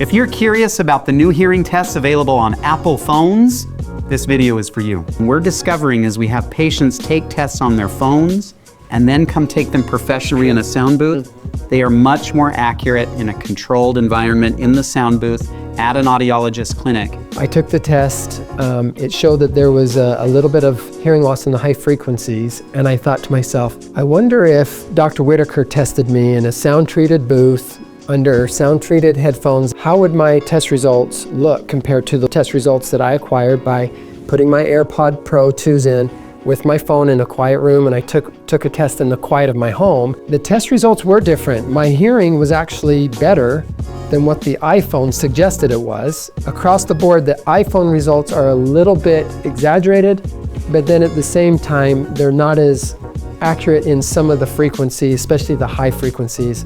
If you're curious about the new hearing tests available on Apple phones, this video is for you. We're discovering as we have patients take tests on their phones and then come take them professionally in a sound booth, they are much more accurate in a controlled environment in the sound booth at an audiologist clinic. I took the test. It showed that there was a little bit of hearing loss in the high frequencies, and I thought to myself, I wonder if Dr. Whitaker tested me in a sound-treated booth under sound-treated headphones, how would my test results look compared to the test results that I acquired by putting my Airpods Pro 2s in with my phone in a quiet room, and I took a test in the quiet of my home. The test results were different. My hearing was actually better than what the iPhone suggested it was. Across the board, the iPhone results are a little bit exaggerated, but then at the same time, they're not as accurate in some of the frequencies, especially the high frequencies.